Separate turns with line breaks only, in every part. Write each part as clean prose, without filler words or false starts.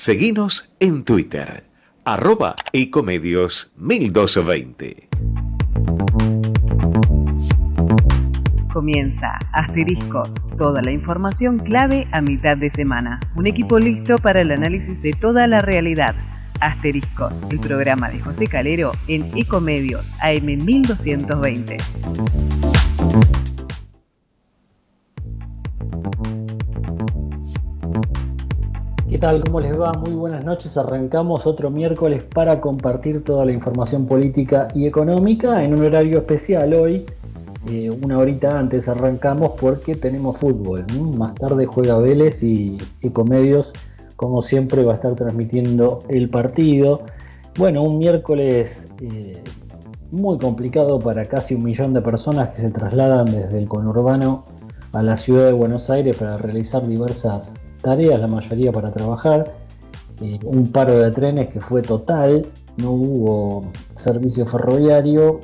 Seguinos en Twitter, @ecomedios1220.
Comienza Asteriscos, toda la información clave a mitad de semana. Un equipo listo para el análisis de toda la realidad. Asteriscos, el programa de José Calero en Ecomedios AM 1220.
¿Qué tal? ¿Cómo les va? Muy buenas noches. Arrancamos otro miércoles para compartir toda la información política y económica en un horario especial hoy. Una horita antes arrancamos porque tenemos fútbol, ¿no? Más tarde juega Vélez y Ecomedios, como siempre, va a estar transmitiendo el partido. Bueno, un miércoles muy complicado para casi 1 millón de personas que se trasladan desde el conurbano a la ciudad de Buenos Aires para realizar diversas tareas, la mayoría para trabajar. Un paro de trenes que fue total, no hubo servicio ferroviario,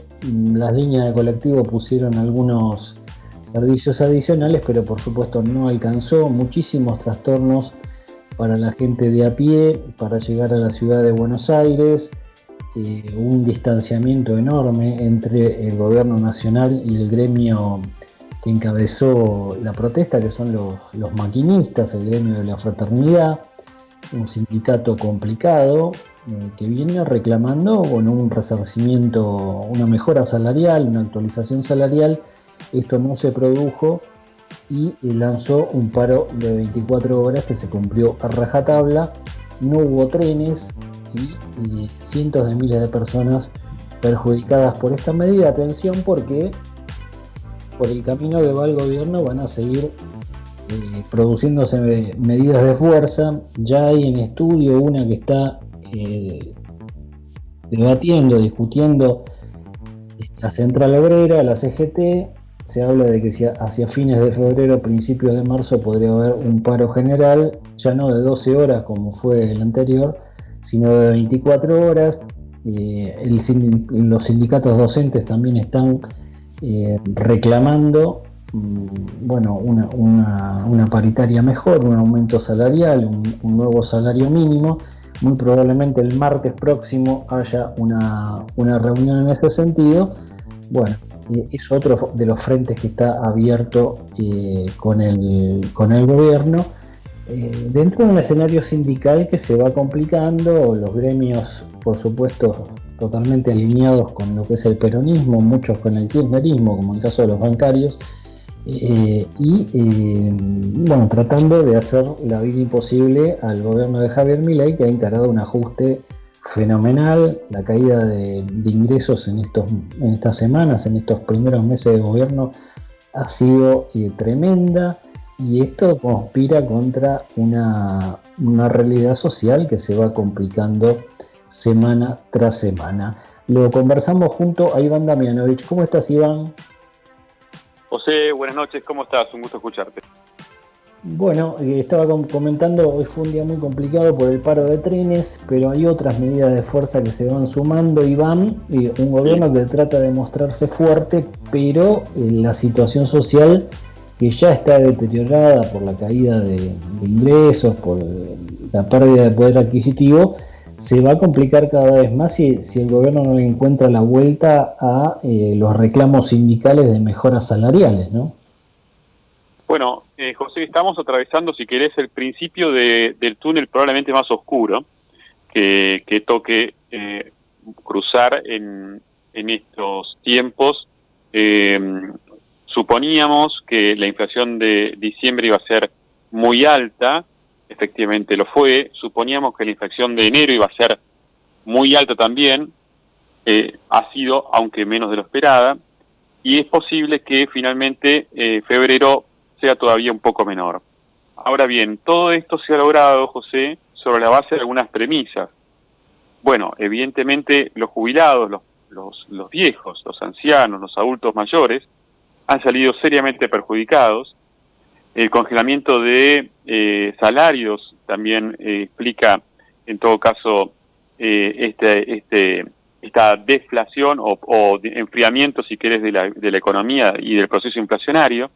las líneas de colectivo pusieron algunos servicios adicionales, pero por supuesto no alcanzó. Muchísimos trastornos para la gente de a pie para llegar a la ciudad de Buenos Aires, un distanciamiento enorme entre el gobierno nacional y el gremio que encabezó la protesta, que son los maquinistas, el gremio de la fraternidad, un sindicato complicado que viene reclamando un resarcimiento, una mejora salarial, una actualización salarial. Esto no se produjo y lanzó un paro de 24 horas que se cumplió a rajatabla. No hubo trenes y cientos de miles de personas perjudicadas por esta medida. Atención, porque por el camino que va el gobierno van a seguir produciéndose medidas de fuerza. Ya hay en estudio una que está discutiendo la Central Obrera, la CGT. Se habla de que hacia fines de febrero, principios de marzo, podría haber un paro general, ya no de 12 horas como fue el anterior, sino de 24 horas. Los sindicatos docentes también están reclamando una paritaria mejor, un aumento salarial, un nuevo salario mínimo. Muy probablemente el martes próximo haya una reunión en ese sentido. Bueno, es otro de los frentes que está abierto con el gobierno, dentro de un escenario sindical que se va complicando. Los gremios, por supuesto, totalmente alineados con lo que es el peronismo, muchos con el kirchnerismo, como el caso de los bancarios, tratando de hacer la vida imposible al gobierno de Javier Milei, que ha encarado un ajuste fenomenal. La caída de ingresos en estas semanas, en estos primeros meses de gobierno, ha sido tremenda, y esto conspira contra una realidad social que se va complicando semana tras semana. Lo conversamos junto a Iván Damianovich. ¿Cómo estás, Iván?
José, buenas noches, ¿cómo estás? Un gusto escucharte.
Bueno, estaba comentando, hoy fue un día muy complicado por el paro de trenes, pero hay otras medidas de fuerza que se van sumando, Iván. Un gobierno que trata de mostrarse fuerte, pero la situación social, que ya está deteriorada por la caída de ingresos, por la pérdida de poder adquisitivo, se va a complicar cada vez más si el gobierno no le encuentra la vuelta a los reclamos sindicales de mejoras salariales, ¿no?
Bueno, José, estamos atravesando, si querés, el principio del túnel probablemente más oscuro que toque cruzar en estos tiempos. Suponíamos que la inflación de diciembre iba a ser muy alta, efectivamente lo fue. Suponíamos que la inflación de enero iba a ser muy alta también, ha sido, aunque menos de lo esperada, y es posible que finalmente febrero sea todavía un poco menor. Ahora bien, todo esto se ha logrado, José, sobre la base de algunas premisas. Bueno, evidentemente los jubilados, los viejos, los ancianos, los adultos mayores, han salido seriamente perjudicados. El congelamiento de salarios también explica, en todo caso, esta deflación o enfriamiento, si querés, de la economía y del proceso inflacionario.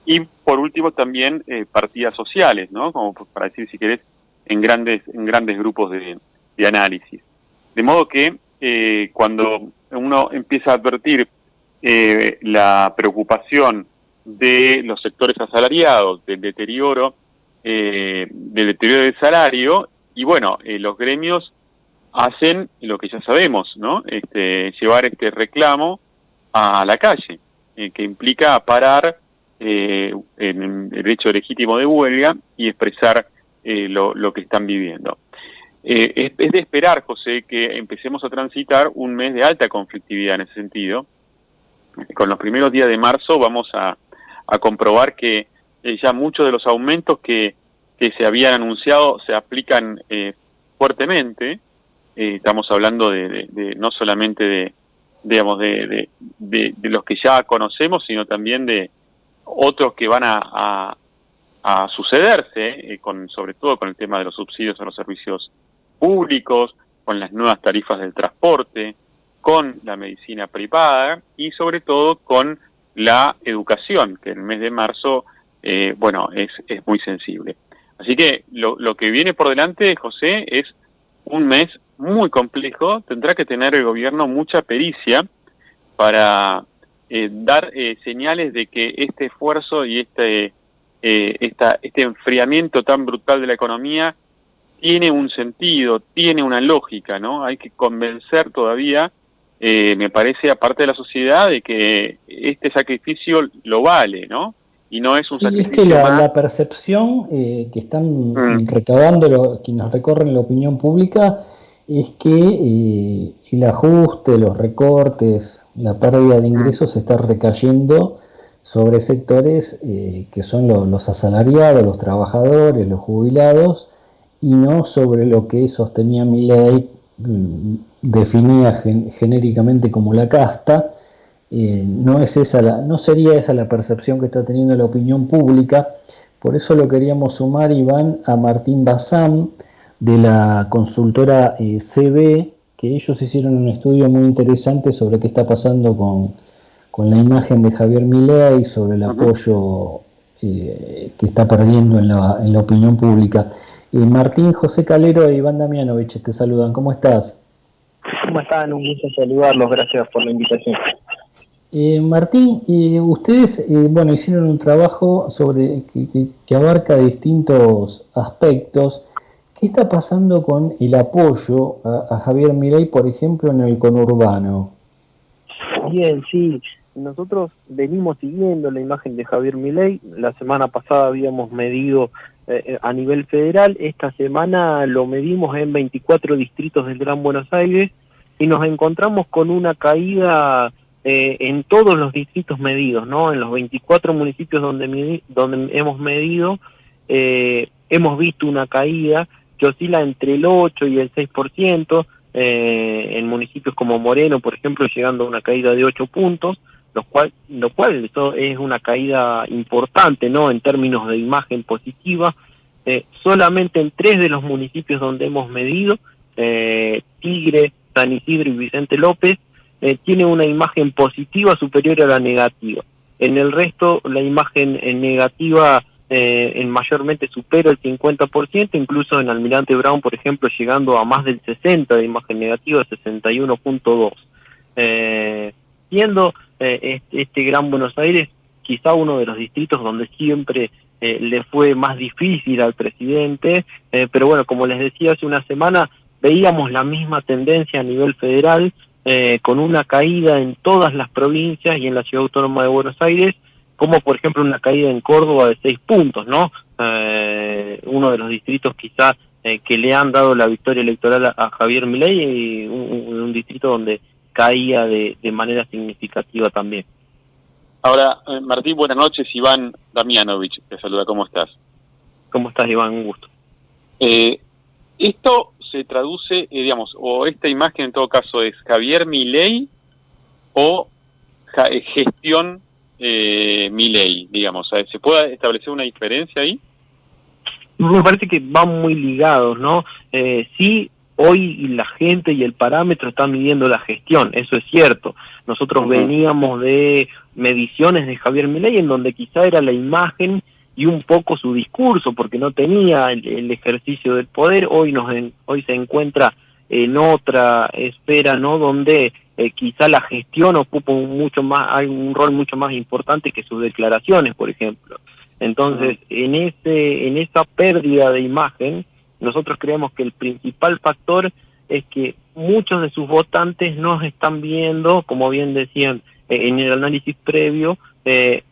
Y por último también partidas sociales, ¿no? Como para decir, si querés, en grandes grupos de análisis. De modo que cuando uno empieza a advertir la preocupación de los sectores asalariados, del deterioro del salario, y bueno, los gremios hacen lo que ya sabemos, ¿no? Llevar este reclamo a la calle, que implica parar en el derecho legítimo de huelga y expresar lo que están viviendo. Es de esperar, José, que empecemos a transitar un mes de alta conflictividad en ese sentido. Con los primeros días de marzo vamos a comprobar que ya muchos de los aumentos que se habían anunciado se aplican fuertemente. Estamos hablando de no solamente de los que ya conocemos, sino también de otros que van a sucederse, sobre todo con el tema de los subsidios a los servicios públicos, con las nuevas tarifas del transporte, con la medicina privada y sobre todo con la educación, que en el mes de marzo, es muy sensible. Así que lo que viene por delante, José, es un mes muy complejo. Tendrá que tener el gobierno mucha pericia para dar señales de que este esfuerzo y este enfriamiento tan brutal de la economía tiene un sentido, tiene una lógica, ¿no? Hay que convencer todavía, me parece, aparte de la sociedad, de que este sacrificio lo vale, ¿no? Y no es un sacrificio.
Es que la percepción que están recabando quienes recorren la opinión pública es que el ajuste, los recortes, la pérdida de ingresos está recayendo sobre sectores que son los asalariados, los trabajadores, los jubilados, y no sobre lo que sostenía Milei, definía genéricamente como la casta. No sería esa la percepción que está teniendo la opinión pública. Por eso lo queríamos sumar, Iván, a Martín Bazán, de la consultora CB, que ellos hicieron un estudio muy interesante sobre qué está pasando con la imagen de Javier Milei, sobre el apoyo que está perdiendo en la opinión pública. Martín, José Calero e Iván Damianovich te saludan. ¿Cómo estás?
¿Cómo están? Un gusto saludarlos. Gracias por la invitación.
Martín, ustedes hicieron un trabajo sobre que abarca distintos aspectos. ¿Qué está pasando con el apoyo a Javier Milei, por ejemplo, en el conurbano?
Bien, sí. Nosotros venimos siguiendo la imagen de Javier Milei. La semana pasada habíamos medido a nivel federal. Esta semana lo medimos en 24 distritos del Gran Buenos Aires y nos encontramos con una caída en todos los distritos medidos, ¿no? En los 24 municipios donde hemos medido, hemos visto una caída que oscila entre el 8 y el 6%, en municipios como Moreno, por ejemplo, llegando a una caída de 8 puntos, lo cual eso es una caída importante, ¿no? En términos de imagen positiva. Solamente en 3 de los municipios donde hemos medido, Tigre, San Isidro y Vicente López, tiene una imagen positiva superior a la negativa. En el resto, la imagen negativa mayormente supera el 50%, incluso en Almirante Brown, por ejemplo, llegando a más del 60% de imagen negativa, 61.2%. Siendo este Gran Buenos Aires quizá uno de los distritos donde siempre le fue más difícil al presidente, pero bueno, como les decía hace una semana, veíamos la misma tendencia a nivel federal, con una caída en todas las provincias y en la Ciudad Autónoma de Buenos Aires, como por ejemplo una caída en Córdoba de 6 puntos, ¿no? Uno de los distritos quizá que le han dado la victoria electoral a Javier Milei, y un distrito donde caía de manera significativa también.
Ahora, Martín, buenas noches. Iván Damianovich te saluda. ¿Cómo estás?
¿Cómo estás, Iván? Un gusto.
Esto se traduce, o esta imagen en todo caso es Javier Milei o gestión Milei, digamos. ¿Se puede establecer una diferencia ahí?
Me parece que van muy ligados, ¿no? Sí, hoy la gente y el parámetro están midiendo la gestión, eso es cierto. Nosotros veníamos de mediciones de Javier Milei en donde quizá era la imagen y un poco su discurso, porque no tenía el ejercicio del poder. Hoy se encuentra en otra esfera, ¿no? Donde quizá la gestión ocupa hay un rol mucho más importante que sus declaraciones, por ejemplo. Entonces, en esa pérdida de imagen, nosotros creemos que el principal factor es que muchos de sus votantes no están viendo, como bien decían en el análisis previo,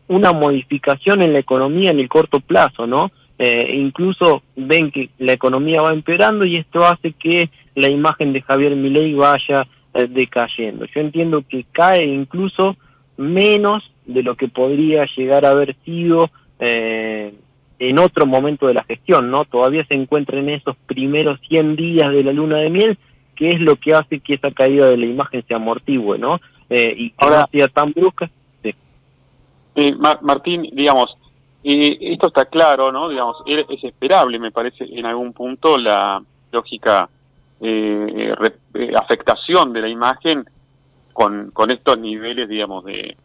una modificación en la economía en el corto plazo, ¿no? Incluso ven que la economía va empeorando y esto hace que la imagen de Javier Milei vaya decayendo. Yo entiendo que cae incluso menos de lo que podría llegar a haber sido en otro momento de la gestión, ¿no? Todavía se encuentra en esos primeros 100 días de la luna de miel, que es lo que hace que esa caída de la imagen se amortigue, ¿no? Y que
Ahora,
no sea tan brusca. Sí.
Martín, digamos, esto está claro, ¿no? Digamos, es esperable, me parece, en algún punto la lógica afectación de la imagen con estos niveles, digamos, de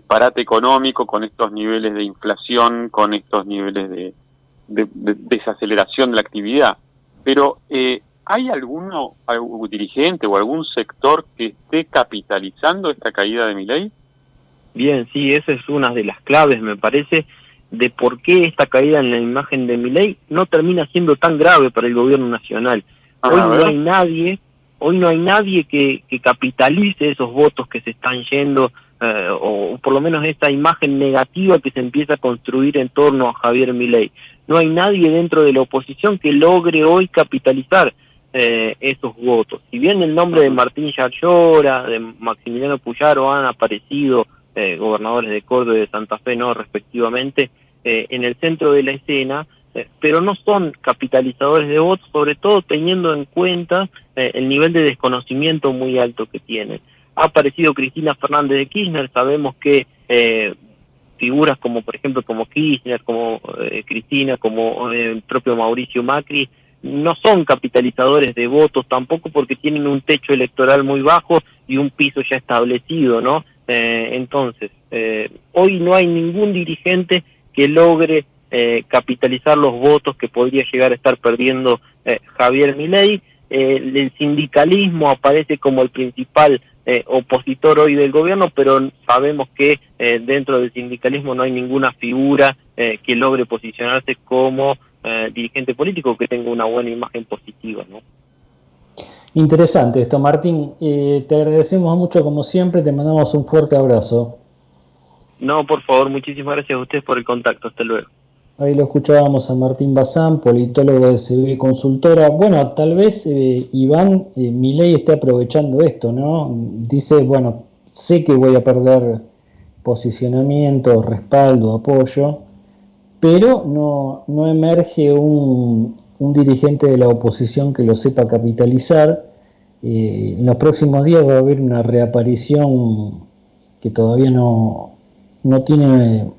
parate económico, con estos niveles de inflación, con estos niveles de desaceleración de la actividad. Pero, ¿hay algún dirigente o algún sector que esté capitalizando esta caída de Milei?
Bien, sí, esa es una de las claves, me parece, de por qué esta caída en la imagen de Milei no termina siendo tan grave para el gobierno nacional. Hoy no hay nadie que capitalice esos votos que se están yendo, o por lo menos esta imagen negativa que se empieza a construir en torno a Javier Milei. No hay nadie dentro de la oposición que logre hoy capitalizar esos votos. Si bien el nombre de Martín Yarlora, de Maximiliano Puyaro han aparecido, gobernadores de Córdoba y de Santa Fe, no respectivamente, en el centro de la escena, pero no son capitalizadores de votos, sobre todo teniendo en cuenta el nivel de desconocimiento muy alto que tienen. Ha aparecido Cristina Fernández de Kirchner, sabemos que figuras como, por ejemplo, como Kirchner, como Cristina, como el propio Mauricio Macri, no son capitalizadores de votos tampoco, porque tienen un techo electoral muy bajo y un piso ya establecido, ¿no? Entonces, hoy no hay ningún dirigente que logre capitalizar los votos que podría llegar a estar perdiendo Javier Milei. El sindicalismo aparece como el principal opositor hoy del gobierno, pero sabemos que dentro del sindicalismo no hay ninguna figura que logre posicionarse como dirigente político que tenga una buena imagen positiva, ¿no?
Interesante esto, Martín. Te agradecemos mucho como siempre, te mandamos un fuerte abrazo.
No, por favor, muchísimas gracias a ustedes por el contacto. Hasta luego.
Ahí lo escuchábamos a Martín Bazán, politólogo de CB Consultora. Bueno, tal vez Iván Milei esté aprovechando esto, ¿no? Dice, bueno, sé que voy a perder posicionamiento, respaldo, apoyo, pero no emerge un dirigente de la oposición que lo sepa capitalizar. En los próximos días va a haber una reaparición que todavía no tiene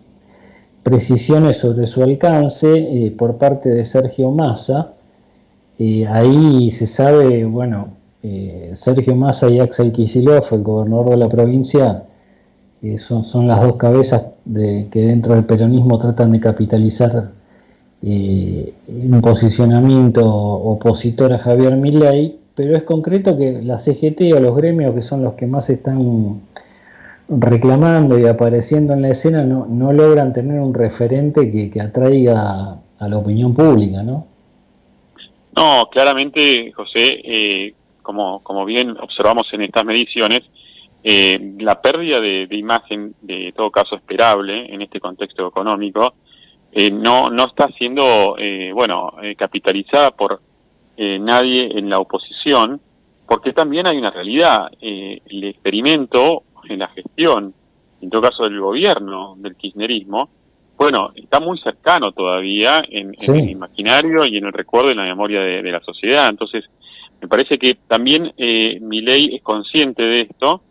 precisiones sobre su alcance por parte de Sergio Massa. Ahí se sabe, bueno, Sergio Massa y Axel Kicillof, el gobernador de la provincia, son las dos cabezas que dentro del peronismo tratan de capitalizar un posicionamiento opositor a Javier Milei, pero es concreto que la CGT o los gremios, que son los que más están reclamando y apareciendo en la escena, no logran tener un referente que atraiga a la opinión pública, ¿no?
No, claramente, José, como bien observamos en estas mediciones, la pérdida de imagen, de todo caso esperable en este contexto económico, no está siendo capitalizada por nadie en la oposición, porque también hay una realidad. El experimento en la gestión, en todo caso del gobierno, del kirchnerismo, bueno, está muy cercano todavía en el imaginario y en el recuerdo y en la memoria de la sociedad. Entonces, me parece que también Milei es consciente de esto,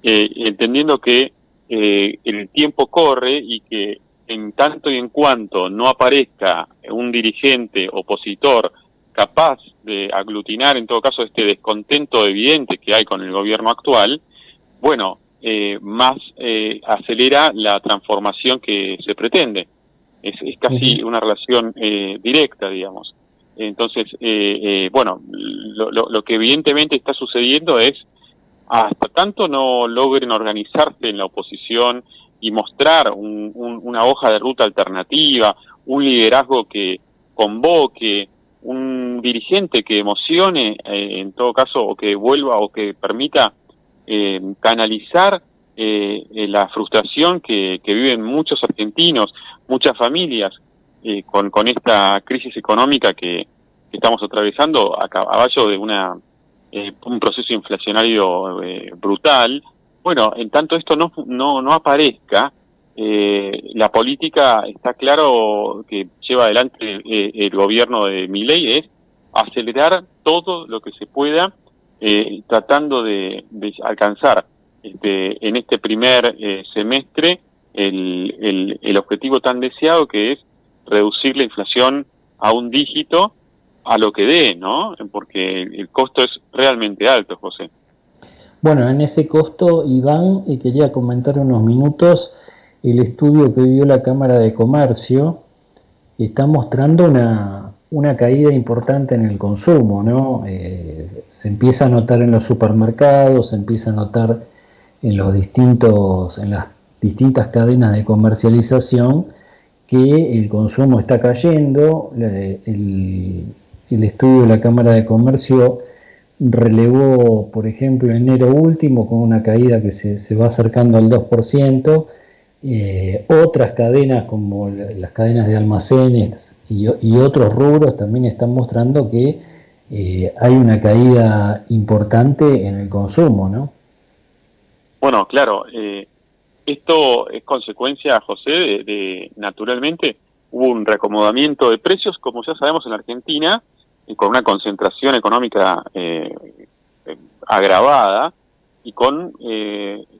entendiendo que el tiempo corre y que en tanto y en cuanto no aparezca un dirigente opositor capaz de aglutinar, en todo caso, este descontento evidente que hay con el gobierno actual, bueno, más acelera la transformación que se pretende. Es casi una relación directa, digamos. Entonces, bueno, lo que evidentemente está sucediendo es, hasta tanto no logren organizarse en la oposición y mostrar una hoja de ruta alternativa, un liderazgo que convoque, un dirigente que emocione, en todo caso, o que vuelva o que permita canalizar la frustración que viven muchos argentinos, muchas familias, con esta crisis económica que estamos atravesando a caballo de un proceso inflacionario brutal. Bueno, en tanto esto no aparezca, la política, está claro que lleva adelante el gobierno de Milei, es acelerar todo lo que se pueda, tratando de alcanzar en este primer semestre el objetivo tan deseado, que es reducir la inflación a un dígito, a lo que dé, ¿no? Porque el costo es realmente alto, José.
Bueno, en ese costo, Iván, quería comentar unos minutos el estudio que dio la Cámara de Comercio, que está mostrando una caída importante en el consumo, ¿no? Se empieza a notar en los supermercados, se empieza a notar en las distintas cadenas de comercialización, que el consumo está cayendo. El estudio de la Cámara de Comercio relevó, por ejemplo, enero último con una caída que se va acercando al 2%. Otras cadenas, como las cadenas de almacenes y otros rubros, también están mostrando que hay una caída importante en el consumo, ¿no?
Bueno, claro, esto es consecuencia, José, de naturalmente hubo un reacomodamiento de precios, como ya sabemos, en la Argentina, con una concentración económica agravada, y con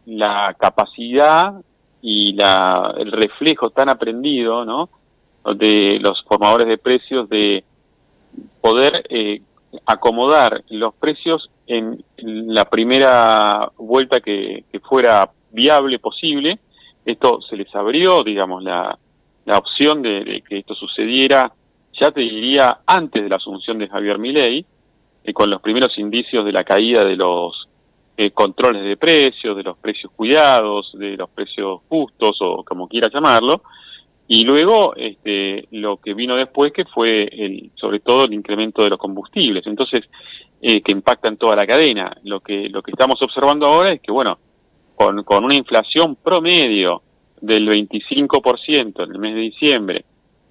la capacidad y el reflejo tan aprendido, ¿no?, de los formadores de precios, de poder acomodar los precios en la primera vuelta que fuera viable, posible. Esto se les abrió, digamos, la opción de que esto sucediera, ya te diría, antes de la asunción de Javier Milei, con los primeros indicios de la caída de los controles de precios, de los precios cuidados, de los precios justos, o como quieras llamarlo. Y luego lo que vino después, que fue sobre todo el incremento de los combustibles, entonces que impactan toda la cadena. Lo que estamos observando ahora es que, bueno, con una inflación promedio del 25% en el mes de diciembre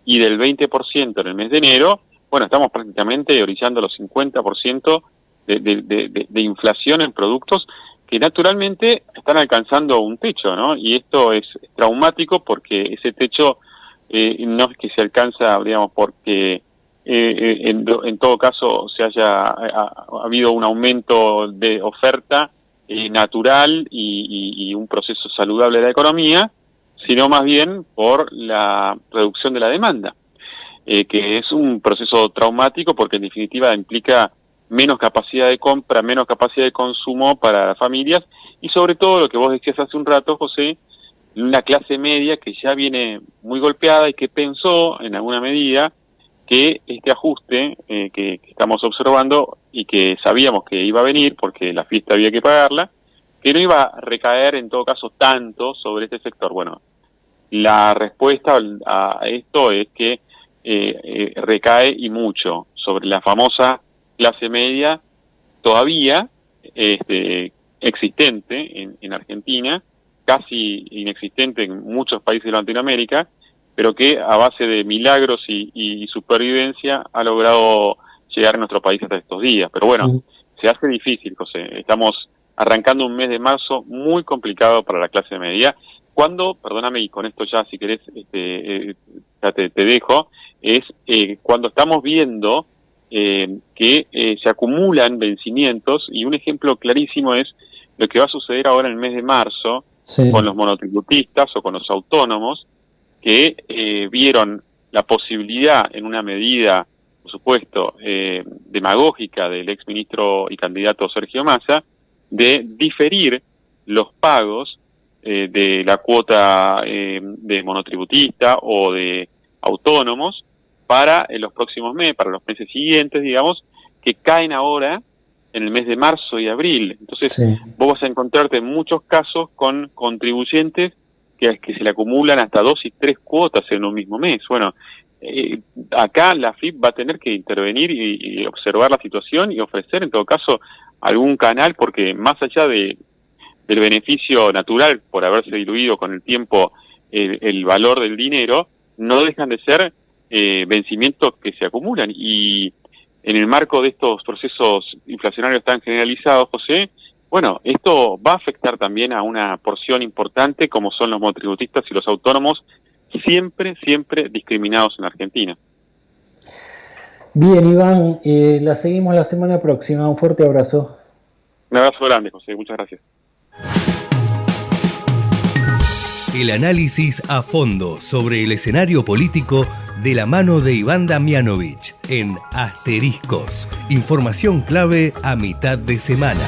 y del 20% en el mes de enero, bueno, estamos prácticamente orillando los 50% de inflación en productos que naturalmente están alcanzando un techo, ¿no? Y esto es traumático, porque ese techo no es que se alcanza, digamos, porque en todo caso ha habido un aumento de oferta natural y un proceso saludable de la economía, sino más bien por la reducción de la demanda, que es un proceso traumático, porque en definitiva implica menos capacidad de compra, menos capacidad de consumo para las familias, y sobre todo lo que vos decías hace un rato, José, una clase media que ya viene muy golpeada y que pensó en alguna medida que este ajuste que estamos observando, y que sabíamos que iba a venir porque la fiesta había que pagarla, que no iba a recaer en todo caso tanto sobre este sector. Bueno, la respuesta a esto es que recae, y mucho, sobre la famosa clase media, todavía existente en Argentina, casi inexistente en muchos países de Latinoamérica, pero que a base de milagros y supervivencia ha logrado llegar a nuestro país hasta estos días. Pero bueno, se hace difícil, José. Estamos arrancando un mes de marzo muy complicado para la clase media, cuando, perdóname, y con esto ya, si querés, ya te dejo, es cuando estamos viendo que se acumulan vencimientos, y un ejemplo clarísimo es lo que va a suceder ahora en el mes de marzo, sí, con los monotributistas o con los autónomos, que vieron la posibilidad, en una medida, por supuesto, demagógica del exministro y candidato Sergio Massa, de diferir los pagos de la cuota de monotributista o de autónomos para los próximos meses, para los meses siguientes, digamos, que caen ahora en el mes de marzo y abril. Entonces,
Sí.
vos vas a encontrarte en muchos casos con contribuyentes que se le acumulan hasta 2 y 3 cuotas en un mismo mes. Bueno, acá la AFIP va a tener que intervenir y observar la situación y ofrecer, en todo caso, algún canal, porque más allá del beneficio natural por haberse diluido con el tiempo el valor del dinero, no dejan de ser vencimientos que se acumulan. Y en el marco de estos procesos inflacionarios tan generalizados, José, bueno, esto va a afectar también a una porción importante como son los monotributistas y los autónomos, siempre discriminados en Argentina.
Bien, Iván, la seguimos la semana próxima. Un fuerte abrazo.
Un abrazo grande, José, muchas gracias.
El análisis a fondo sobre el escenario político de la mano de Iván Damianovich en Asteriscos. Información clave a mitad de semana.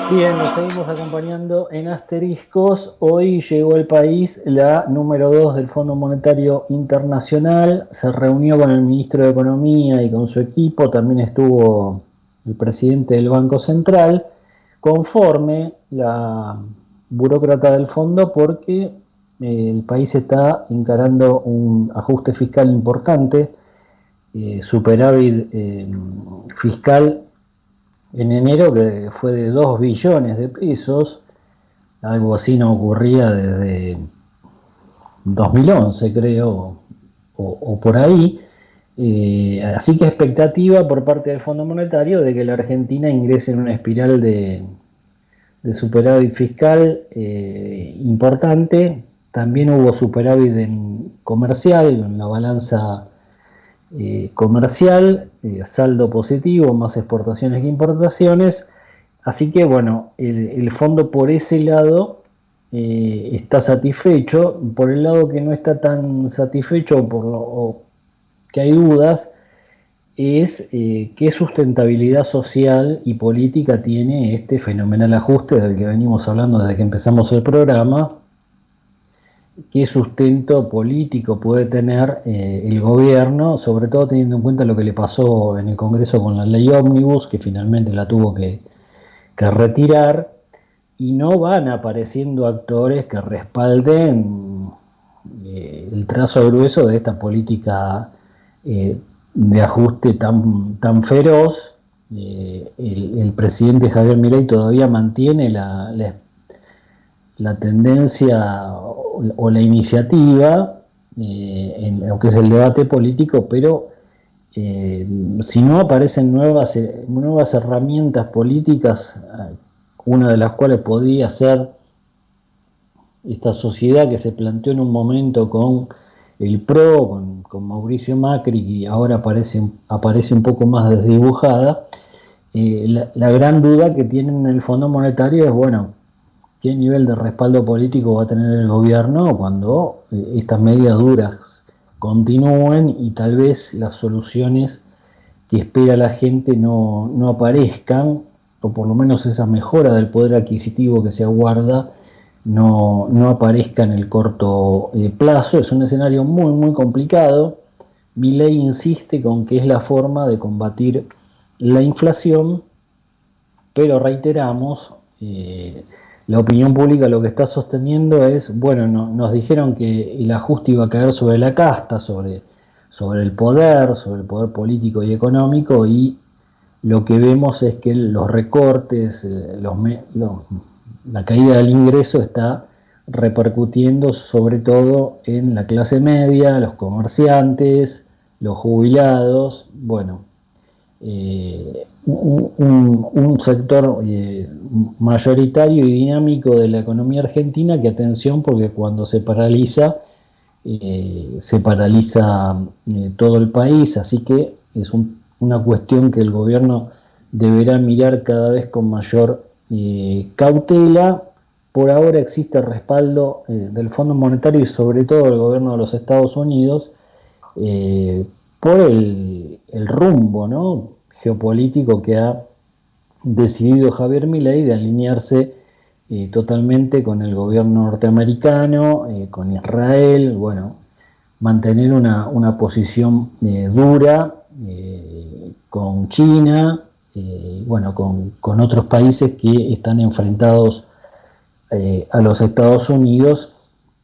Bien, nos seguimos acompañando en Asteriscos. Hoy llegó al país la número 2 del Fondo Monetario Internacional. Se reunió con el ministro de Economía y con su equipo. También estuvo el presidente del Banco Central. Conforme la burócrata del fondo porque el país está encarando un ajuste fiscal importante, superávit fiscal en enero, que fue de 2 billones de pesos. Algo así no ocurría desde 2011, creo, o por ahí. Así que expectativa por parte del Fondo Monetario de que la Argentina ingrese en una espiral de superávit fiscal importante. También hubo superávit comercial, en la balanza comercial, saldo positivo, más exportaciones que importaciones. Así que bueno, el fondo por ese lado está satisfecho. Por el lado que no está tan satisfecho, o que hay dudas, es qué sustentabilidad social y política tiene este fenomenal ajuste del que venimos hablando desde que empezamos el programa. Qué sustento político puede tener el gobierno, sobre todo teniendo en cuenta lo que le pasó en el Congreso con la ley Ómnibus, que finalmente la tuvo que retirar, y no van apareciendo actores que respalden el trazo grueso de esta política de ajuste tan feroz. El presidente Javier Milei todavía mantiene la tendencia o la iniciativa en lo que es el debate político, pero si no aparecen nuevas herramientas políticas, una de las cuales podría ser esta sociedad que se planteó en un momento con el PRO, con Mauricio Macri, y ahora aparece un poco más desdibujada. La gran duda que tienen en el Fondo Monetario es, bueno, qué nivel de respaldo político va a tener el gobierno cuando estas medidas duras continúen y tal vez las soluciones que espera la gente no aparezcan, o por lo menos esa mejora del poder adquisitivo que se aguarda no aparezca en el corto plazo. Es un escenario muy, muy complicado. Milei insiste con que es la forma de combatir la inflación, pero reiteramos, la opinión pública lo que está sosteniendo es, bueno, nos dijeron que el ajuste iba a caer sobre la casta, sobre el poder político y económico, y lo que vemos es que los recortes, la caída del ingreso está repercutiendo sobre todo en la clase media, los comerciantes, los jubilados, bueno, un sector mayoritario y dinámico de la economía argentina, que atención, porque cuando se paraliza todo el país. Así que es una cuestión que el gobierno deberá mirar cada vez con mayor cautela. Por ahora existe respaldo del Fondo Monetario y sobre todo del gobierno de los Estados Unidos por el rumbo, ¿no?, geopolítico que ha decidido Javier Milei, de alinearse totalmente con el gobierno norteamericano, con Israel, bueno, mantener una posición dura con China, bueno, con otros países que están enfrentados a los Estados Unidos,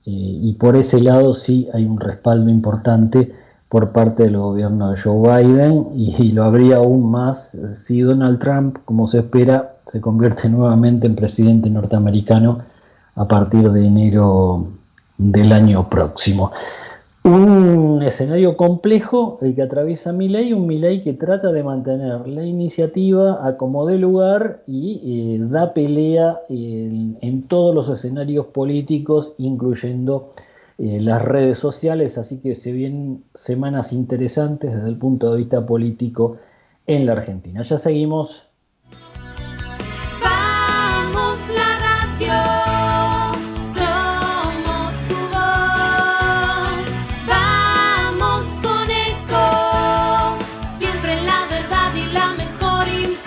y por ese lado sí hay un respaldo importante por parte del gobierno de Joe Biden, y lo habría aún más si Donald Trump, como se espera, se convierte nuevamente en presidente norteamericano a partir de enero del año próximo. Un escenario complejo el que atraviesa Milei, un Milei que trata de mantener la iniciativa a como dé lugar y da pelea en todos los escenarios políticos, incluyendo las redes sociales, así que se vienen semanas interesantes desde el punto de vista político en la Argentina. Ya seguimos.
Vamos la radio, somos tu voz, vamos con Eco, siempre la verdad y la mejor información.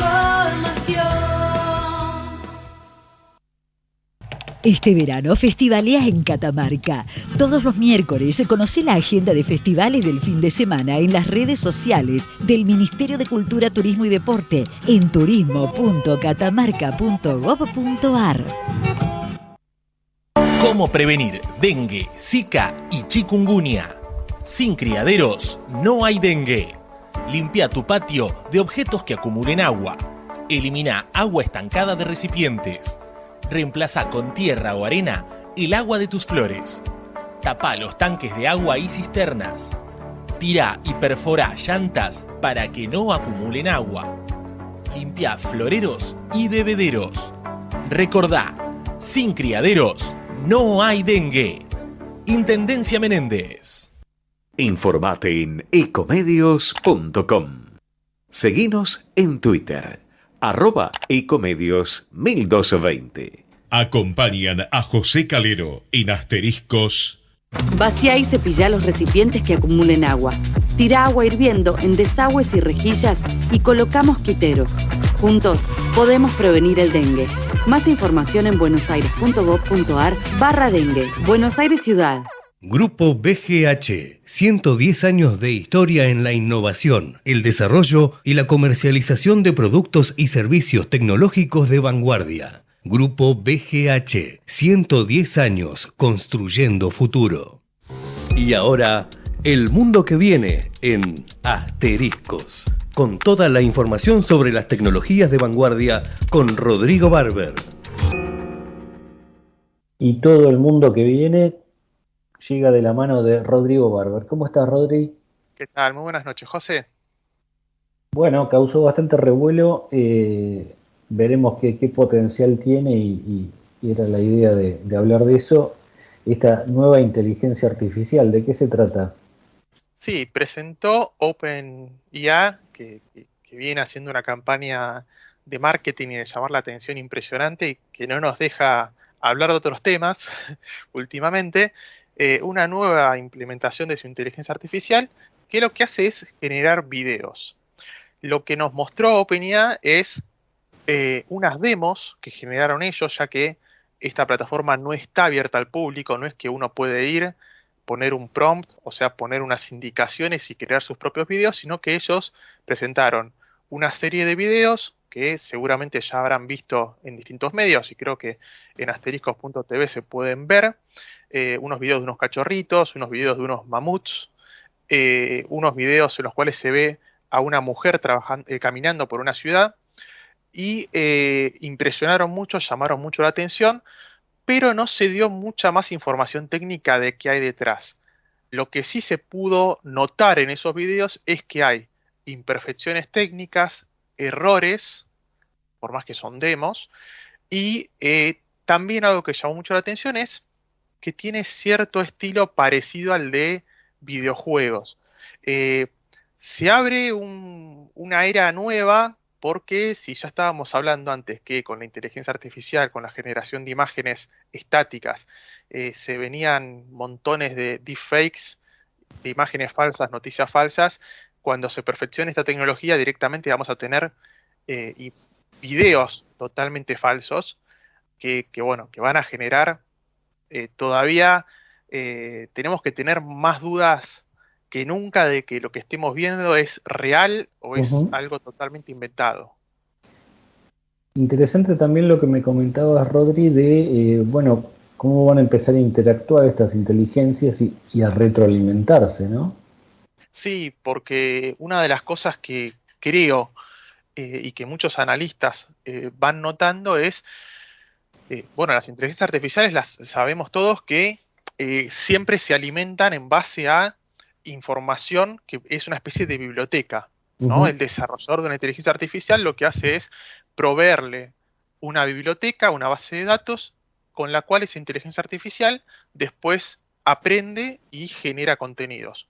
Este verano festivaleas en Catamarca. Todos los miércoles conoce la agenda de festivales del fin de semana en las redes sociales del Ministerio de Cultura, Turismo y Deporte en turismo.catamarca.gov.ar.
¿Cómo prevenir dengue, zika y chikungunya? Sin criaderos no hay dengue. Limpia tu patio de objetos que acumulen agua. Elimina agua estancada de recipientes. Reemplaza con tierra o arena el agua de tus flores. Tapa los tanques de agua y cisternas. Tira y perfora llantas para que no acumulen agua. Limpia floreros y bebederos. Recordá, sin criaderos no hay dengue. Intendencia Menéndez.
Informate en ecomedios.com. Seguinos en Twitter, @ecomedios1220.
Acompañan a José Calero en Asteriscos.
Vacía y cepilla los recipientes que acumulen agua. Tira agua hirviendo en desagües y rejillas y coloca mosquiteros. Juntos podemos prevenir el dengue. Más información en buenosaires.gov.ar/dengue. Buenos Aires Ciudad.
Grupo BGH, 110 años de historia en la innovación, el desarrollo y la comercialización de productos y servicios tecnológicos de vanguardia. Grupo BGH, 110 años construyendo futuro. Y ahora, el mundo que viene en Asteriscos, con toda la información sobre las tecnologías de vanguardia con Rodrigo Barber.
Y todo el mundo que viene llega de la mano de Rodrigo Barber. ¿Cómo estás, Rodri?
¿Qué tal? Muy buenas noches, José.
Bueno, causó bastante revuelo. Veremos qué potencial tiene y era la idea de hablar de eso. Esta nueva inteligencia artificial, ¿de qué se trata?
Sí, presentó OpenIA, que viene haciendo una campaña de marketing y de llamar la atención impresionante y que no nos deja hablar de otros temas últimamente. Una nueva implementación de su inteligencia artificial que lo que hace es generar videos. Lo que nos mostró OpenIA es unas demos que generaron ellos, ya que esta plataforma no está abierta al público, no es que uno puede ir, poner un prompt, o sea, poner unas indicaciones y crear sus propios videos, sino que ellos presentaron una serie de videos que seguramente ya habrán visto en distintos medios, y creo que en asteriscos.tv se pueden ver, unos videos de unos cachorritos, unos videos de unos mamuts, unos videos en los cuales se ve a una mujer caminando por una ciudad, y impresionaron mucho, llamaron mucho la atención, pero no se dio mucha más información técnica de qué hay detrás. Lo que sí se pudo notar en esos videos es que hay imperfecciones técnicas, errores, por más que son demos, y también algo que llamó mucho la atención es que tiene cierto estilo parecido al de videojuegos. Se abre una era nueva, porque si ya estábamos hablando antes que con la inteligencia artificial, con la generación de imágenes estáticas, se venían montones de deepfakes, de imágenes falsas, noticias falsas, cuando se perfeccione esta tecnología directamente vamos a tener videos totalmente falsos que van a generar todavía, tenemos que tener más dudas que nunca de que lo que estemos viendo es real o es algo totalmente inventado.
Interesante también lo que me comentabas, Rodri, de cómo van a empezar a interactuar estas inteligencias y a retroalimentarse, ¿no?
Sí, porque una de las cosas que creo y que muchos analistas van notando es, las inteligencias artificiales las sabemos todos que siempre se alimentan en base a información que es una especie de biblioteca, ¿no? El desarrollador de una inteligencia artificial lo que hace es proveerle una biblioteca, una base de datos, con la cual esa inteligencia artificial después aprende y genera contenidos.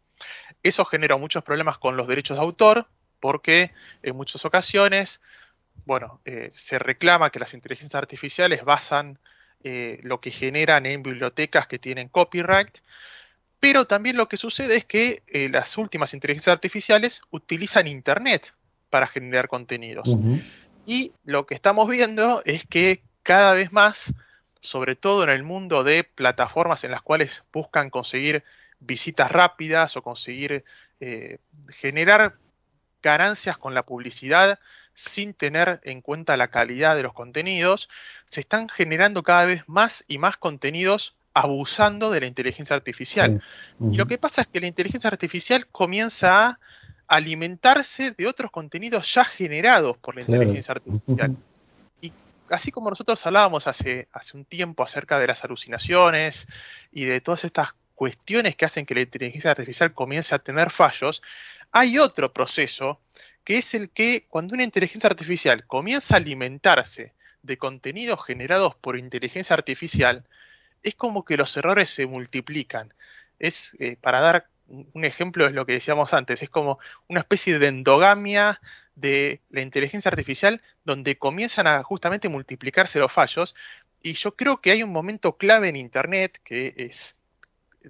Eso genera muchos problemas con los derechos de autor, porque en muchas ocasiones, se reclama que las inteligencias artificiales basan lo que generan en bibliotecas que tienen copyright. Pero también lo que sucede es que las últimas inteligencias artificiales utilizan Internet para generar contenidos. Y lo que estamos viendo es que cada vez más, sobre todo en el mundo de plataformas en las cuales buscan conseguir visitas rápidas o conseguir generar ganancias con la publicidad sin tener en cuenta la calidad de los contenidos, se están generando cada vez más y más contenidos abusando de la inteligencia artificial. Y lo que pasa es que la inteligencia artificial comienza a alimentarse de otros contenidos ya generados por la
Claro.
inteligencia artificial. Y así como nosotros hablábamos hace un tiempo acerca de las alucinaciones y de todas estas cuestiones que hacen que la inteligencia artificial comience a tener fallos, hay otro proceso que es el que cuando una inteligencia artificial comienza a alimentarse de contenidos generados por inteligencia artificial, es como que los errores se multiplican. Para dar un ejemplo, es lo que decíamos antes, es como una especie de endogamia de la inteligencia artificial donde comienzan a justamente multiplicarse los fallos, y yo creo que hay un momento clave en Internet, que es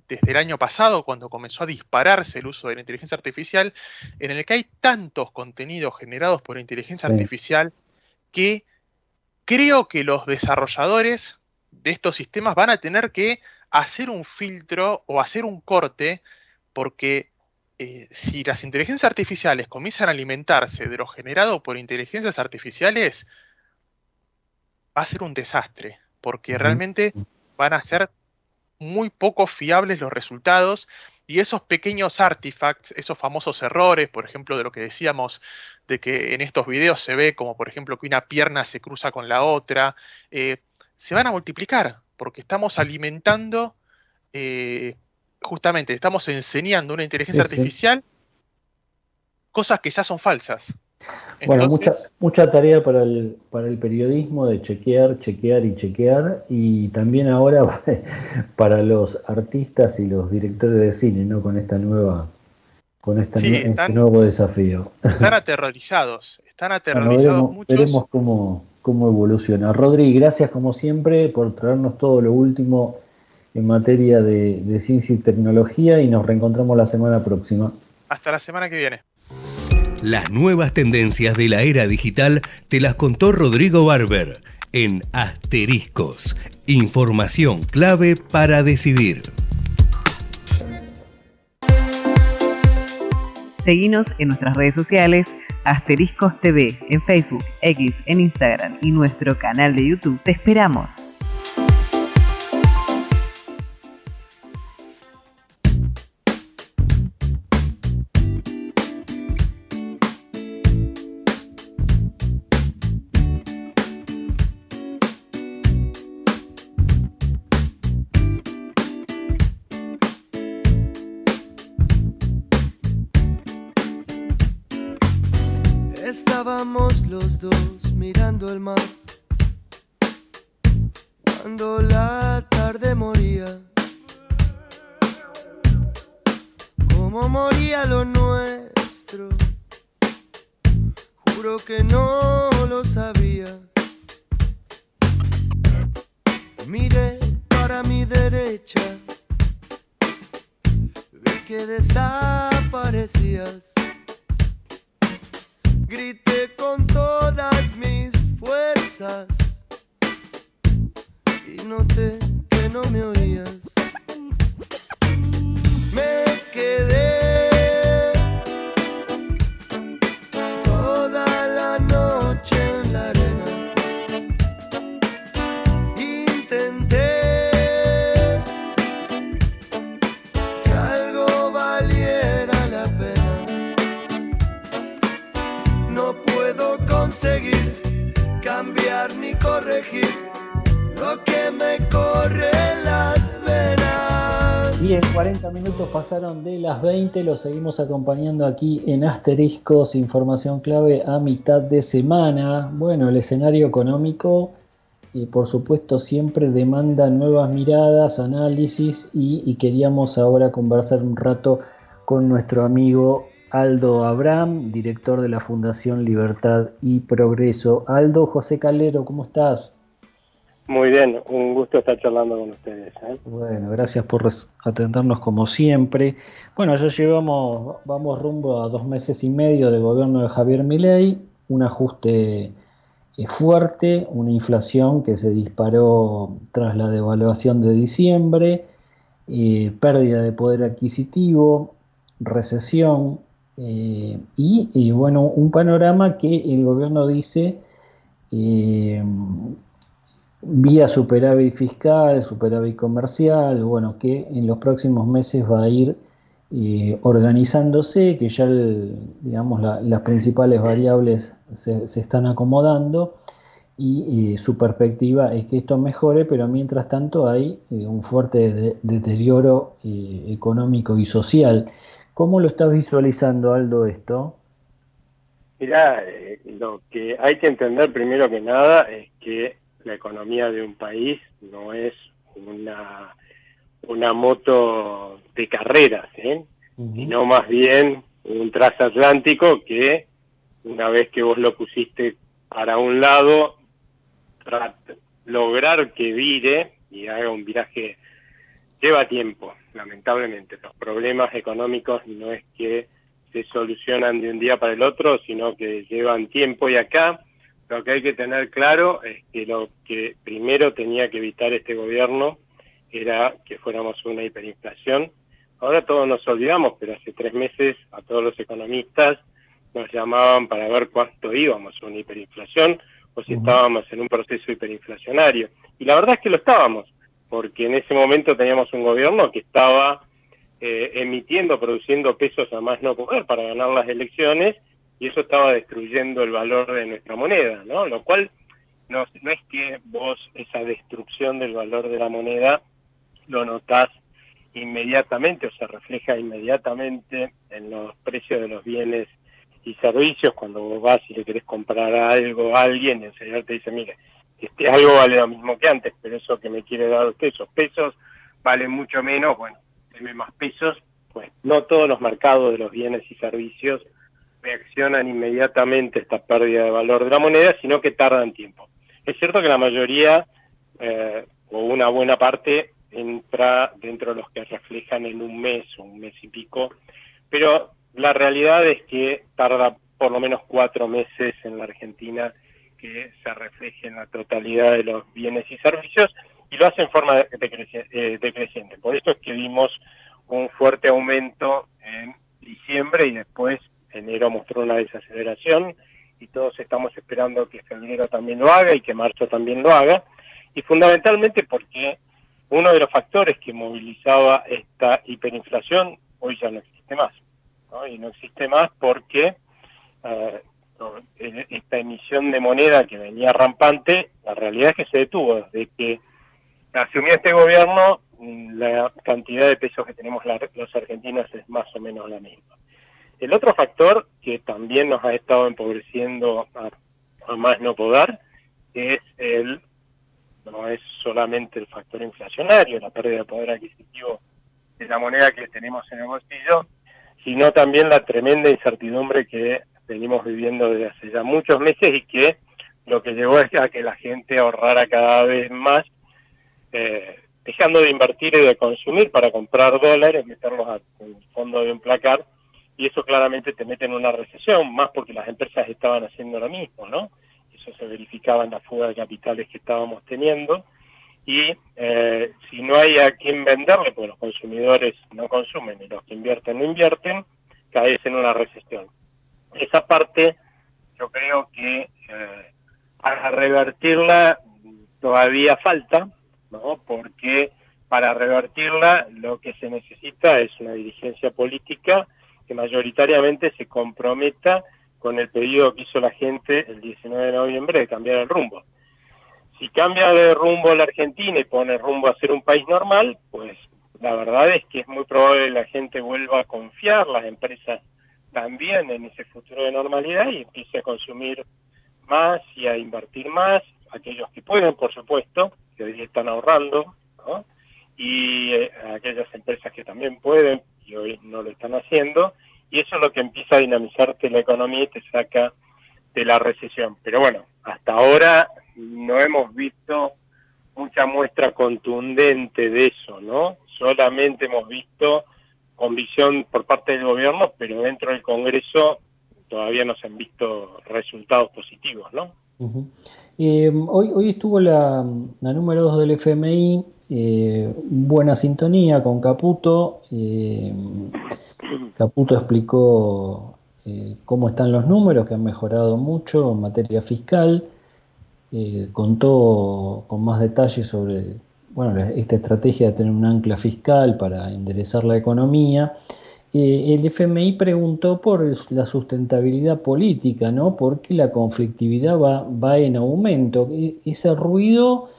desde el año pasado, cuando comenzó a dispararse el uso de la inteligencia artificial, en el que hay tantos contenidos generados por inteligencia artificial que creo que los desarrolladores de estos sistemas van a tener que hacer un filtro o hacer un corte, porque si las inteligencias artificiales comienzan a alimentarse de lo generado por inteligencias artificiales, va a ser un desastre, porque realmente van a ser muy poco fiables los resultados, y esos pequeños artifacts, esos famosos errores, por ejemplo, de lo que decíamos, de que en estos videos se ve como, por ejemplo, que una pierna se cruza con la otra, se van a multiplicar, porque estamos alimentando, justamente, estamos enseñando a una inteligencia artificial cosas que ya son falsas.
Bueno,
Entonces,
mucha tarea para el periodismo de chequear y chequear, y también ahora para los artistas y los directores de cine, ¿no? Con este nuevo desafío.
están aterrorizados
Bueno,
muchos.
veremos cómo evoluciona. Rodri, gracias como siempre por traernos todo lo último en materia de ciencia y tecnología, y nos reencontramos la semana próxima.
Hasta la semana que viene.
Las nuevas tendencias de la era digital te las contó Rodrigo Barber en Asteriscos. Información clave para decidir.
Seguinos en nuestras redes sociales, Asteriscos TV, en Facebook, X, en Instagram y nuestro canal de YouTube. Te esperamos.
Estábamos los dos mirando el mar cuando la tarde moría, como moría lo nuestro. Juro que no lo sabía. Miré para mi derecha, vi que desaparecías. Grité con todas mis fuerzas y noté que no me oías. Me quedé toda la noche en la arena. Intenté que algo valiera la pena. No puedo conseguir cambiar ni corregir lo que me corre en las venas.
Bien, 40 minutos pasaron de las 20, los seguimos acompañando aquí en Asteriscos, información clave a mitad de semana. Bueno, el escenario económico, por supuesto, siempre demanda nuevas miradas, análisis, y queríamos ahora conversar un rato con nuestro amigo Aldo Abraham, director de la Fundación Libertad y Progreso. Aldo, José Calero, ¿cómo estás?
Muy bien, un gusto estar charlando con ustedes.
Bueno, gracias por atendernos como siempre. Bueno, ya vamos rumbo a 2 meses y medio del gobierno de Javier Milei, un ajuste fuerte, una inflación que se disparó tras la devaluación de diciembre, pérdida de poder adquisitivo, recesión, y bueno, un panorama que el gobierno dice vía superávit fiscal, superávit comercial, bueno, que en los próximos meses va a ir organizándose, que ya digamos, las principales variables se están acomodando y su perspectiva es que esto mejore, pero mientras tanto hay un fuerte deterioro económico y social. ¿Cómo lo estás visualizando, Aldo, esto?
Mirá, lo que hay que entender primero que nada es que la economía de un país no es una moto de carreras, sino más bien un transatlántico que una vez que vos lo pusiste para un lado, lograr que vire y haga un viraje lleva tiempo, lamentablemente. Los problemas económicos no es que se solucionan de un día para el otro, sino que llevan tiempo, y acá lo que hay que tener claro es que lo que primero tenía que evitar este gobierno era que fuéramos una hiperinflación. Ahora todos nos olvidamos, pero hace 3 meses a todos los economistas nos llamaban para ver cuánto íbamos a una hiperinflación o si estábamos en un proceso hiperinflacionario. Y la verdad es que lo estábamos, porque en ese momento teníamos un gobierno que estaba emitiendo, produciendo pesos a más no poder para ganar las elecciones, y eso estaba destruyendo el valor de nuestra moneda, ¿no? Lo cual no es que vos esa destrucción del valor de la moneda lo notás inmediatamente o se refleja inmediatamente en los precios de los bienes y servicios. Cuando vos vas y le querés comprar algo a alguien y el señor te dice, mire, algo vale lo mismo que antes, pero eso que me quiere dar usted, esos pesos, vale mucho menos, bueno, deme más pesos. Pues no todos los mercados de los bienes y servicios reaccionan inmediatamente a esta pérdida de valor de la moneda, sino que tardan tiempo. Es cierto que la mayoría, o una buena parte, entra dentro de los que reflejan en un mes o un mes y pico, pero la realidad es que tarda por lo menos 4 meses en la Argentina que se refleje en la totalidad de los bienes y servicios, y lo hace en forma decreciente. Por eso es que vimos un fuerte aumento en diciembre y después enero mostró una desaceleración, y todos estamos esperando que febrero también lo haga y que marzo también lo haga, y fundamentalmente porque uno de los factores que movilizaba esta hiperinflación hoy ya no existe más, ¿no? Y no existe más porque esta emisión de moneda que venía rampante, la realidad es que se detuvo. Desde que asumió este gobierno, la cantidad de pesos que tenemos los argentinos es más o menos la misma. El otro factor que también nos ha estado empobreciendo a más no poder es no es solamente el factor inflacionario, la pérdida de poder adquisitivo de la moneda que tenemos en el bolsillo, sino también la tremenda incertidumbre que venimos viviendo desde hace ya muchos meses, y que lo que llevó es a que la gente ahorrara cada vez más, dejando de invertir y de consumir para comprar dólares, meterlos en el fondo de un placar, y eso claramente te mete en una recesión, más porque las empresas estaban haciendo lo mismo, ¿no? Eso se verificaba en la fuga de capitales que estábamos teniendo, y si no hay a quién venderle, porque los consumidores no consumen y los que invierten no invierten, caes en una recesión. Esa parte yo creo que para revertirla todavía falta, ¿no? Porque para revertirla lo que se necesita es una dirigencia política que mayoritariamente se comprometa con el pedido que hizo la gente el 19 de noviembre de cambiar el rumbo. Si cambia de rumbo la Argentina y pone rumbo a ser un país normal, pues la verdad es que es muy probable que la gente vuelva a confiar, las empresas también, en ese futuro de normalidad, y empiece a consumir más y a invertir más, aquellos que pueden, por supuesto, que hoy están ahorrando, ¿no? Y aquellas empresas que también pueden y hoy no lo están haciendo, y eso es lo que empieza a dinamizarte la economía y te saca de la recesión. Pero bueno, hasta ahora no hemos visto mucha muestra contundente de eso, ¿no? Solamente hemos visto convicción por parte del gobierno, pero dentro del Congreso todavía no se han visto resultados positivos, ¿no?
Hoy estuvo la número 2 del FMI, buena sintonía con Caputo. Caputo explicó cómo están los números, que han mejorado mucho en materia fiscal. Contó con más detalles sobre esta estrategia de tener un ancla fiscal para enderezar la economía. el FMI preguntó por la sustentabilidad política, ¿no? Porque la conflictividad va en aumento. ¿Ese ruido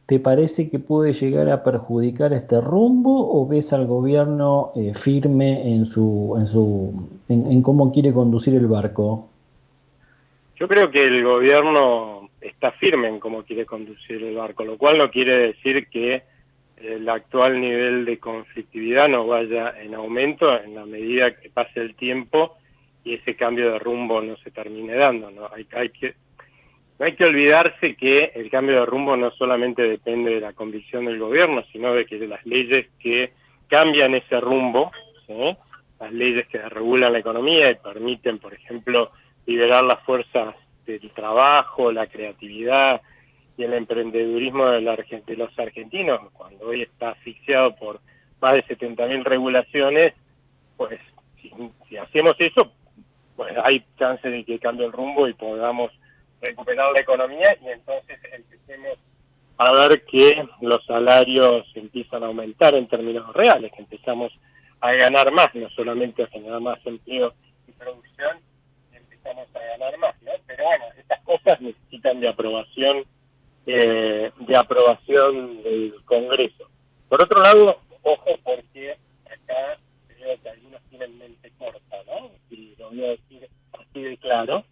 te parece que puede llegar a perjudicar este rumbo o ves al gobierno firme en cómo quiere conducir el barco?
Yo creo que el gobierno está firme en cómo quiere conducir el barco, lo cual no quiere decir que el actual nivel de conflictividad no vaya en aumento en la medida que pase el tiempo y ese cambio de rumbo no se termine dando, ¿no? No hay que olvidarse que el cambio de rumbo no solamente depende de la convicción del gobierno, sino de que las leyes que cambian ese rumbo, ¿sí? Las leyes que regulan la economía y permiten, por ejemplo, liberar las fuerzas del trabajo, la creatividad y el emprendedurismo de los argentinos, cuando hoy está asfixiado por más de 70.000 regulaciones, pues si hacemos eso, pues hay chance de que cambie el rumbo y podamos recuperar la economía y entonces empecemos a ver que los salarios empiezan a aumentar en términos reales, que empezamos a ganar más, no solamente a generar más empleo y producción, empezamos a ganar más, ¿no? Pero bueno, estas cosas necesitan de aprobación del Congreso. Por otro lado, ojo, porque acá creo que algunos tienen mente corta, ¿no? Y lo voy a decir así de claro,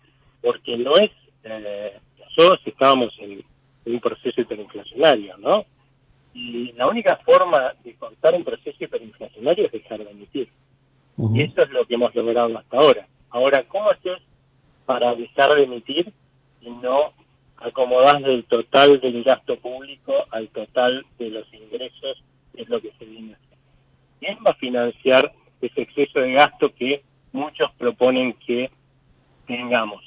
porque no es nosotros estábamos en un proceso hiperinflacionario, ¿no? Y la única forma de cortar un proceso hiperinflacionario es dejar de emitir. Y eso es lo que hemos logrado hasta ahora. Ahora, ¿cómo haces para dejar de emitir y no acomodar el total del gasto público al total de los ingresos? Es lo que se viene haciendo. ¿Quién va a financiar ese exceso de gasto que muchos proponen que tengamos?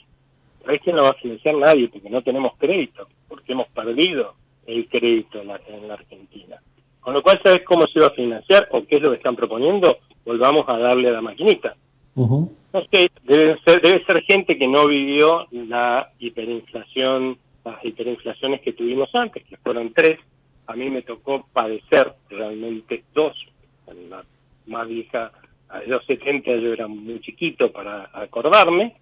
¿Sabés quién lo va a financiar? Nadie, porque no tenemos crédito, porque hemos perdido el crédito en la Argentina. Con lo cual, ¿sabés cómo se va a financiar o qué es lo que están proponiendo? Volvamos a darle a la maquinita. No sé, debe ser gente que no vivió la hiperinflación, las hiperinflaciones que tuvimos antes, que fueron 3. A mí me tocó padecer realmente 2. La más vieja, de los 70, yo era muy chiquito para acordarme.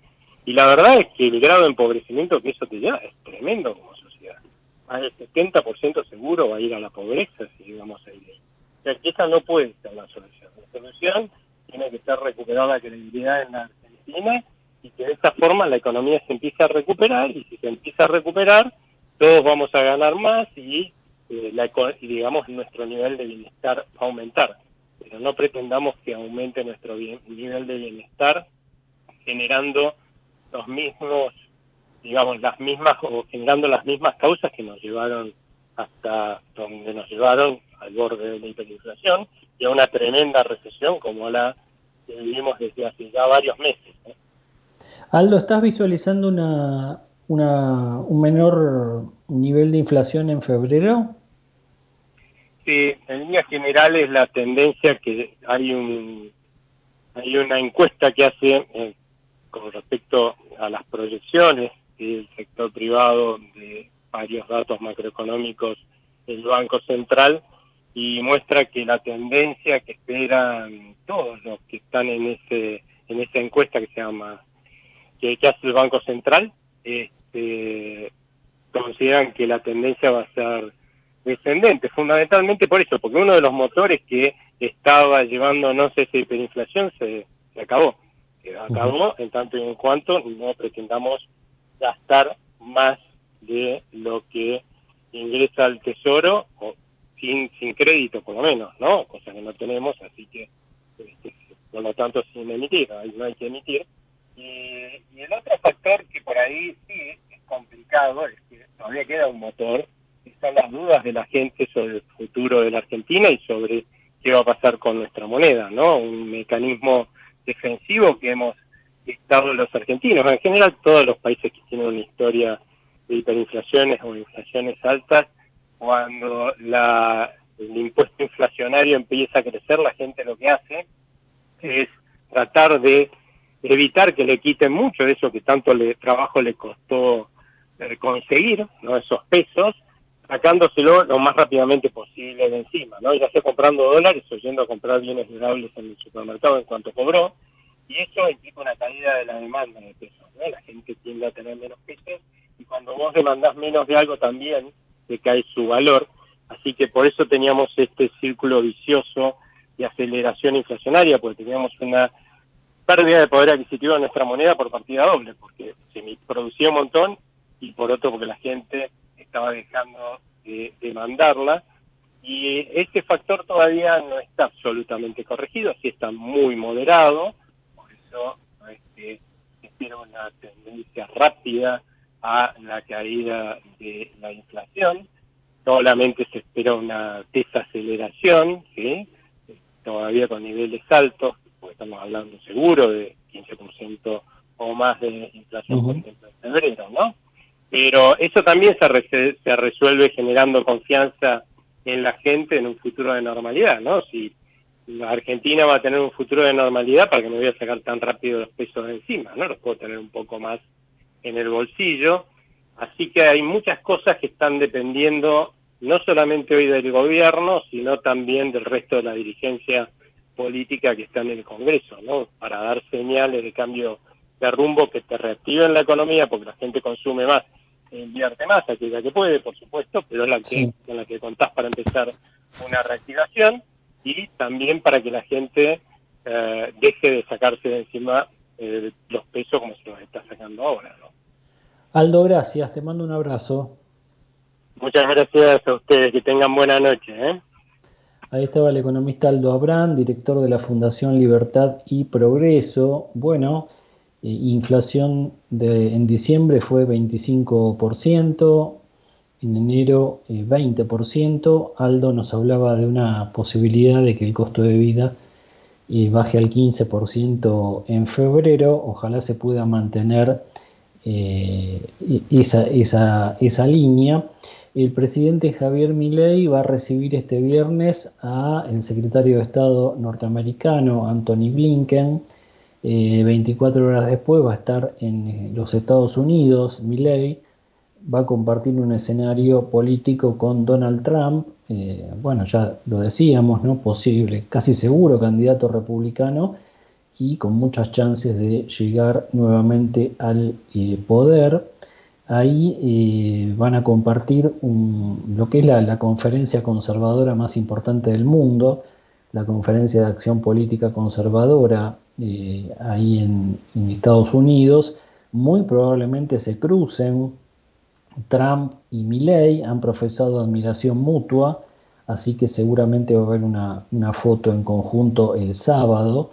Y la verdad es que el grado de empobrecimiento que eso te lleva es tremendo como sociedad. Más del 70% seguro va a ir a la pobreza si llegamos a ir ahí. O sea, que esa no puede ser la solución. La solución tiene que ser recuperar la credibilidad en la Argentina y que de esa forma la economía se empiece a recuperar, y si se empieza a recuperar, todos vamos a ganar más y digamos nuestro nivel de bienestar va a aumentar. Pero no pretendamos que aumente nuestro nivel de bienestar generando los mismos, digamos, generando las mismas causas que nos llevaron hasta donde nos llevaron, al borde de la hiperinflación y a una tremenda recesión como la que vivimos desde hace ya varios meses, ¿no?
Aldo, ¿estás visualizando un menor nivel de inflación en febrero?
Sí, en líneas generales la tendencia que hay una encuesta que hace con respecto a las proyecciones del sector privado de varios datos macroeconómicos del Banco Central, y muestra que la tendencia que esperan todos los que están en esa encuesta que se llama que hace el Banco Central, consideran que la tendencia va a ser descendente, fundamentalmente por eso, porque uno de los motores que estaba llevándonos esa hiperinflación se acabó. Acabó en tanto y en cuanto no pretendamos gastar más de lo que ingresa al Tesoro, o sin crédito por lo menos, ¿no? Cosa que no tenemos, así que por lo tanto sin emitir, no hay que emitir. Y el otro factor que por ahí sí es complicado, es que todavía queda un motor, que son las dudas de la gente sobre el futuro de la Argentina y sobre qué va a pasar con nuestra moneda, ¿no? Un mecanismo defensivo que hemos estado los argentinos, en general todos los países que tienen una historia de hiperinflaciones o inflaciones altas, cuando el impuesto inflacionario empieza a crecer, la gente lo que hace es tratar de evitar que le quiten mucho de eso que tanto trabajo le costó conseguir, ¿no? Esos pesos, sacándoselo lo más rápidamente posible de encima, ¿no? Ya sea comprando dólares o yendo a comprar bienes durables en el supermercado en cuanto cobró, y eso implica una caída de la demanda de pesos, ¿no? La gente tiende a tener menos pesos, y cuando vos demandás menos de algo también te cae su valor, así que por eso teníamos este círculo vicioso de aceleración inflacionaria, porque teníamos una pérdida de poder adquisitivo de nuestra moneda por partida doble, porque se producía un montón, y por otro porque la gente estaba dejando de demandarla, y ese factor todavía no está absolutamente corregido, sí está muy moderado, por eso no es que se espera una tendencia rápida a la caída de la inflación, solamente se espera una desaceleración, ¿sí? Todavía con niveles altos, porque estamos hablando seguro de 15% o más de inflación, por ejemplo, en febrero, ¿no? Pero eso también se resuelve generando confianza en la gente en un futuro de normalidad, ¿no? Si la Argentina va a tener un futuro de normalidad, ¿para que me voy a sacar tan rápido los pesos de encima? ¿No? Los puedo tener un poco más en el bolsillo. Así que hay muchas cosas que están dependiendo no solamente hoy del gobierno, sino también del resto de la dirigencia política que está en el Congreso, ¿no? Para dar señales de cambio de rumbo que te reactiven la economía, porque la gente consume más e invierte más, aquella que puede, por supuesto, pero es la que con la que contás para empezar una reactivación, y también para que la gente deje de sacarse de encima los pesos como se los está sacando ahora, ¿no?
Aldo, gracias, te mando un abrazo.
Muchas gracias a ustedes, que tengan buena noche, ¿eh?
Ahí estaba el economista Aldo Abrán, director de la Fundación Libertad y Progreso. Bueno, inflación en diciembre fue 25%, en enero 20%. Aldo nos hablaba de una posibilidad de que el costo de vida baje al 15% en febrero. Ojalá se pueda mantener esa línea. El presidente Javier Milei va a recibir este viernes al secretario de Estado norteamericano, Anthony Blinken. 24 horas después va a estar en los Estados Unidos. Milei va a compartir un escenario político con Donald Trump. Bueno, ya lo decíamos, ¿no? Posible, casi seguro candidato republicano y con muchas chances de llegar nuevamente al poder. Ahí van a compartir lo que es la conferencia conservadora más importante del mundo, la Conferencia de Acción Política Conservadora, ahí en Estados Unidos. Muy probablemente se crucen. Trump y Milei han profesado admiración mutua, así que seguramente va a haber una foto en conjunto el sábado,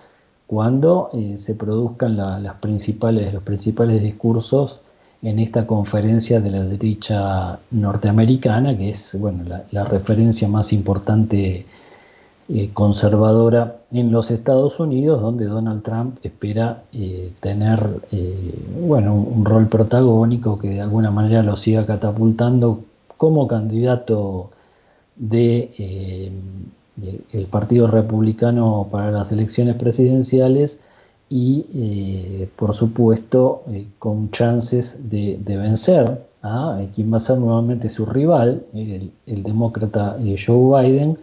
cuando se produzcan los principales discursos en esta conferencia de la derecha norteamericana, que es, bueno, la referencia más importante conservadora en los Estados Unidos, donde Donald Trump espera tener un rol protagónico que de alguna manera lo siga catapultando como candidato del Partido Republicano para las elecciones presidenciales y por supuesto con chances de vencer a quien va a ser nuevamente su rival, el demócrata Joe Biden.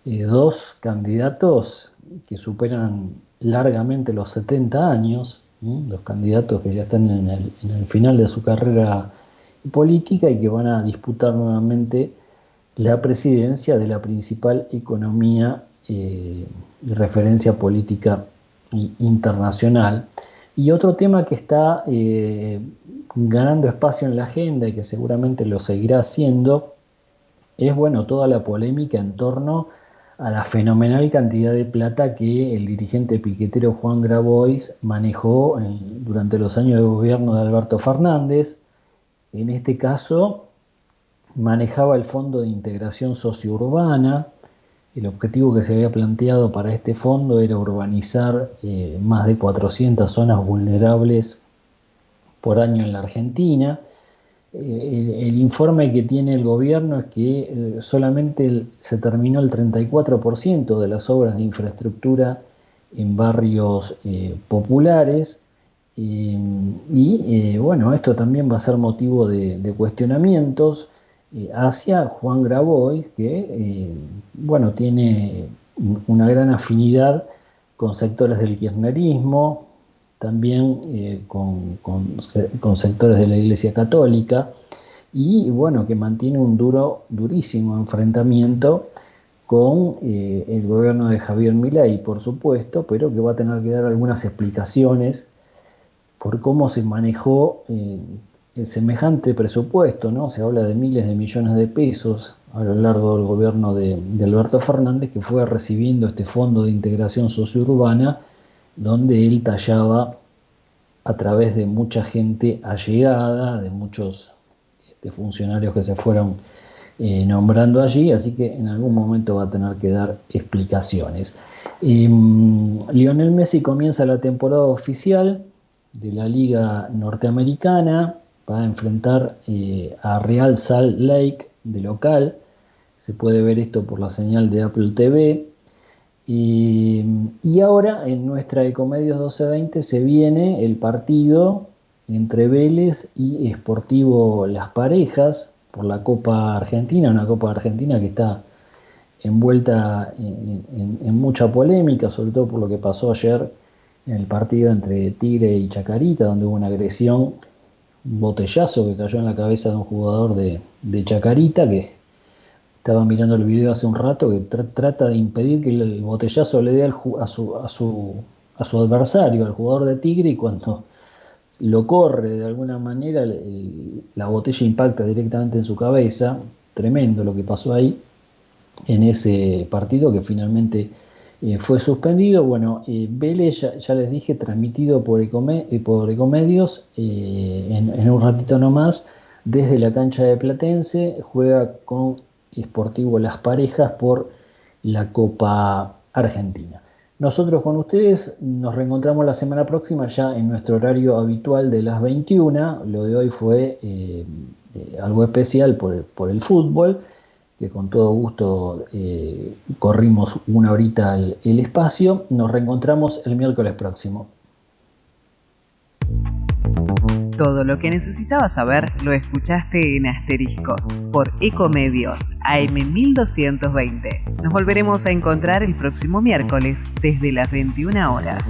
Dos candidatos que superan largamente los 70 años, los candidatos que ya están en el final de su carrera política y que van a disputar nuevamente la presidencia de la principal economía y referencia política internacional. Y otro tema que está ganando espacio en la agenda y que seguramente lo seguirá haciendo es, bueno, toda la polémica en torno a la fenomenal cantidad de plata que el dirigente piquetero Juan Grabois manejó durante los años de gobierno de Alberto Fernández. En este caso manejaba el Fondo de Integración Sociourbana. El objetivo que se había planteado para este fondo era urbanizar más de 400 zonas vulnerables por año en la Argentina. El informe que tiene el gobierno es que solamente se terminó el 34% de las obras de infraestructura en barrios populares y bueno, esto también va a ser motivo de cuestionamientos. hacia Juan Grabois, que bueno, tiene una gran afinidad con sectores del kirchnerismo, también con sectores de la Iglesia Católica, y bueno, que mantiene un durísimo enfrentamiento con el gobierno de Javier Milei, por supuesto, pero que va a tener que dar algunas explicaciones por cómo se manejó el semejante presupuesto, ¿no? Se habla de miles de millones de pesos a lo largo del gobierno de Alberto Fernández, que fue recibiendo este Fondo de Integración Sociourbana, donde él tallaba a través de mucha gente allegada, de muchos funcionarios que se fueron nombrando allí, así que en algún momento va a tener que dar explicaciones. Lionel Messi comienza la temporada oficial de la Liga Norteamericana, va a enfrentar a Real Salt Lake de local. Se puede ver esto por la señal de Apple TV. Y ahora en nuestra Ecomedios 1220 se viene el partido entre Vélez y Sportivo Las Parejas por la Copa Argentina, una Copa Argentina que está envuelta en mucha polémica, sobre todo por lo que pasó ayer en el partido entre Tigre y Chacarita, donde hubo una agresión, un botellazo que cayó en la cabeza de un jugador de Chacarita, que estaba mirando el video hace un rato, que trata de impedir que el botellazo le dé a su adversario, al jugador de Tigre, y cuando lo corre de alguna manera, la botella impacta directamente en su cabeza. Tremendo lo que pasó ahí en ese partido, que finalmente fue suspendido. Bueno, Vélez, ya les dije, transmitido por Ecomedios, en un ratito nomás, desde la cancha de Platense, juega con Sportivo Las Parejas por la Copa Argentina. Nosotros con ustedes nos reencontramos la semana próxima ya en nuestro horario habitual de las 21. Lo de hoy fue algo especial por el fútbol, que con todo gusto corrimos una horita el espacio. Nos reencontramos el miércoles próximo.
Todo lo que necesitabas saber lo escuchaste en Asteriscos por Ecomedios AM 1220. Nos volveremos a encontrar el próximo miércoles desde las 21 horas.